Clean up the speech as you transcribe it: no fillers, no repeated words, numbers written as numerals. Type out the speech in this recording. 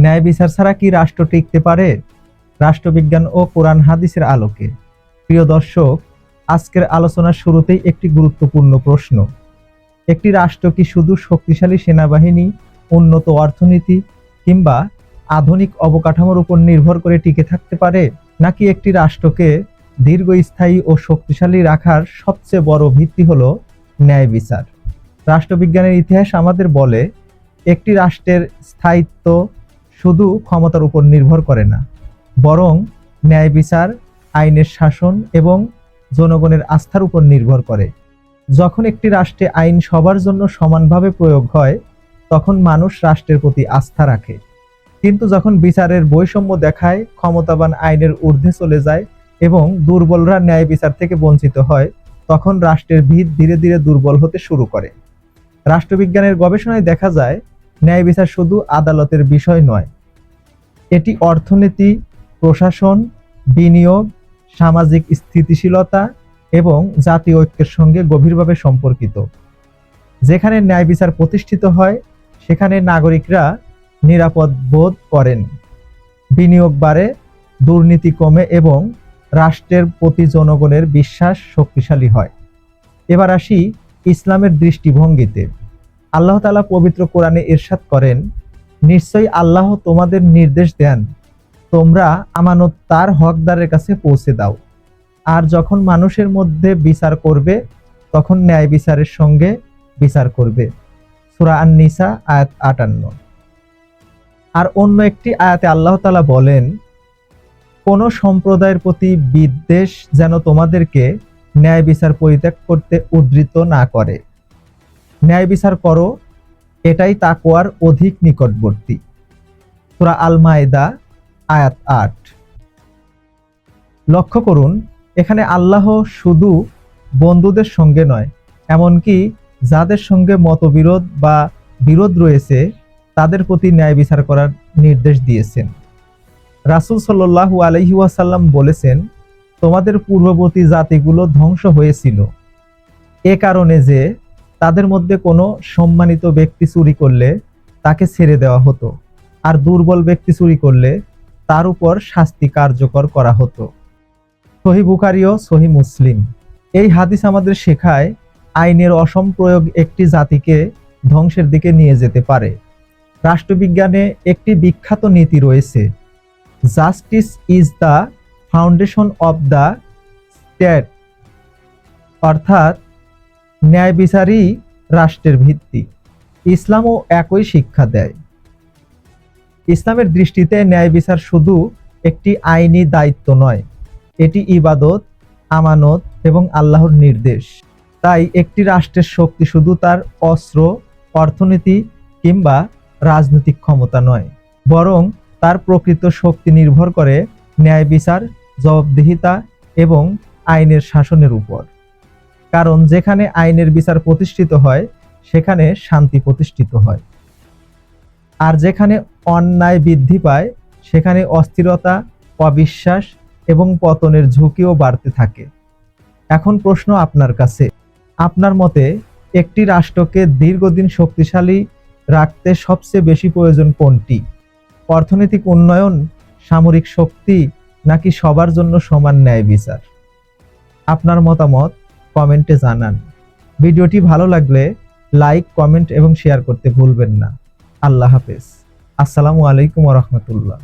ন্যায় বিচার ছাড়া কি রাষ্ট্র টিকতে পারে? রাষ্ট্রবিজ্ঞান ও কোরআন হাদিসের আলোকে। প্রিয় দর্শক, আজকের আলোচনার শুরুতেই একটি গুরুত্বপূর্ণ প্রশ্ন। একটি রাষ্ট্র কি শুধু শক্তিশালী সেনাবাহিনী, উন্নত অর্থনীতি কিংবা আধুনিক অবকাঠামোর উপর নির্ভর করে টিকে থাকতে পারে, নাকি একটি রাষ্ট্রকে দীর্ঘস্থায়ী ও শক্তিশালী রাখার সবচেয়ে বড় ভিত্তি হলো ন্যায় বিচার? রাষ্ট্রবিজ্ঞানের ইতিহাস আমাদের বলে, একটি রাষ্ট্রের স্থায়িত্ব শুধু ক্ষমতার উপর নির্ভর করে না, বরং ন্যায় বিচার, আইনের শাসন এবং জনগণের আস্থার উপর নির্ভর করে। যখন একটি রাষ্ট্রে আইন সবার জন্য সমানভাবে প্রয়োগ হয়, তখন মানুষ রাষ্ট্রের প্রতি আস্থা রাখে। কিন্তু যখন বিচারের বৈষম্য দেখায়, ক্ষমতাবান আইনের ঊর্ধ্বে চলে যায় এবং দুর্বলরা ন্যায় বিচার থেকে বঞ্চিত হয়, তখন রাষ্ট্রের ভিত ধীরে ধীরে দুর্বল হতে শুরু করে। রাষ্ট্রবিজ্ঞানের গবেষণায় দেখা যায়, ন্যায় বিচার শুধু আদালতের বিষয় নয়, এটি অর্থনীতি, প্রশাসন, বিনিয়োগ, সামাজিক স্থিতিশীলতা এবং জাতীয় ঐক্যের সঙ্গে গভীরভাবে সম্পর্কিত। যেখানে ন্যায় বিচার প্রতিষ্ঠিত হয়, সেখানে নাগরিকরা নিরাপদ বোধ করেন, বিনিয়োগ বাড়ে, দুর্নীতি কমে এবং রাষ্ট্রের প্রতি জনগণের বিশ্বাস শক্তিশালী হয়। এবার আসি ইসলামের দৃষ্টিভঙ্গিতে। আল্লাহ তাআলা পবিত্র কোরআনে ইরশাদ করেন, নিশ্চয়ই আল্লাহ তোমাদের নির্দেশ দেন, তোমরা আমানত তার হকদারের কাছে পৌঁছে দাও। আর যখন মানুষের মধ্যে বিচার করবে, তখন ন্যায় বিচারের সঙ্গে বিচার করবে। সূরা আন-নিসা আয়াত ৫৮। আর অন্য একটি আয়াতে আল্লাহ তাআলা বলেন, কোন সম্প্রদায়ের প্রতি বিদ্বেষ যেন তোমাদেরকে ন্যায় বিচার পরিত্যাগ করতে উদ্ধৃত না করে। ন্যায় বিচার করো, এটাই তাকওয়ার অধিক নিকটবর্তী। সূরা আল মায়েদা আয়াত ৮। লক্ষ্য করুন, এখানে আল্লাহ শুধু বন্ধুদের সঙ্গে নয়, এমনকি যাদের সঙ্গে মতবিরোধ বা বিরোধ রয়েছে তাদের প্রতি ন্যায় বিচার করার নির্দেশ দিয়েছেন। রাসূল সাল্লাল্লাহু আলাইহি ওয়াসাল্লাম বলেছেন, তোমাদের পূর্ববর্তী জাতিগুলো ধ্বংস হয়েছিল এ কারণে যে তাদের মধ্যে কোনো সম্মানিত ব্যক্তি চুরি করলে তাকে ছেড়ে দেওয়া হতো, আর দুর্বল ব্যক্তি চুরি করলে তার উপর শাস্তি কার্যকর করা হতো। সহিহ বুখারী ও সহিহ মুসলিম। এই হাদিস আমাদের শেখায়, আইনের অসম প্রয়োগ একটি জাতিকে ধ্বংসের দিকে নিয়ে যেতে পারে। রাষ্ট্রবিজ্ঞানে একটি বিখ্যাত নীতি রয়েছে, justice is the foundation of the state, অর্থাৎ ন্যায় বিচারই রাষ্ট্রের ভিত্তি। ইসলামও একই শিক্ষা দেয়। ইসলামের দৃষ্টিতে ন্যায় বিচার শুধু একটি আইনি দায়িত্ব নয়, এটি ইবাদত, আমানত এবং আল্লাহর নির্দেশ। তাই একটি রাষ্ট্রের শক্তি শুধু তার অস্ত্র, অর্থনীতি কিংবা রাজনৈতিক ক্ষমতা নয়, বরং তার প্রকৃত শক্তি নির্ভর করে ন্যায় বিচার, জবাবদিহিতা এবং আইনের শাসনের উপর। কারণ যেখানে আইনের বিচার প্রতিষ্ঠিত হয়, সেখানে শান্তি প্রতিষ্ঠিত হয়। আর যেখানে অন্যায় বৃদ্ধি পায়, সেখানে অস্থিরতা, অবিশ্বাস এবং পতনের ঝুঁকিও বাড়তে থাকে। এখন প্রশ্ন আপনার কাছে, আপনার মতে একটি রাষ্ট্রকে দীর্ঘদিন শক্তিশালী রাখতে সবচেয়ে বেশি প্রয়োজন কোনটি? অর্থনৈতিক উন্নয়ন, সামরিক শক্তি, নাকি সবার জন্য সমান ন্যায় বিচার? আপনার মতামত কমেন্টে জানান। ভিডিওটি ভালো লাগলে লাইক, কমেন্ট এবং শেয়ার করতে ভুলবেন না। আল্লাহ হাফেজ। আসসালামু আলাইকুম ওয়া রাহমাতুল্লাহ।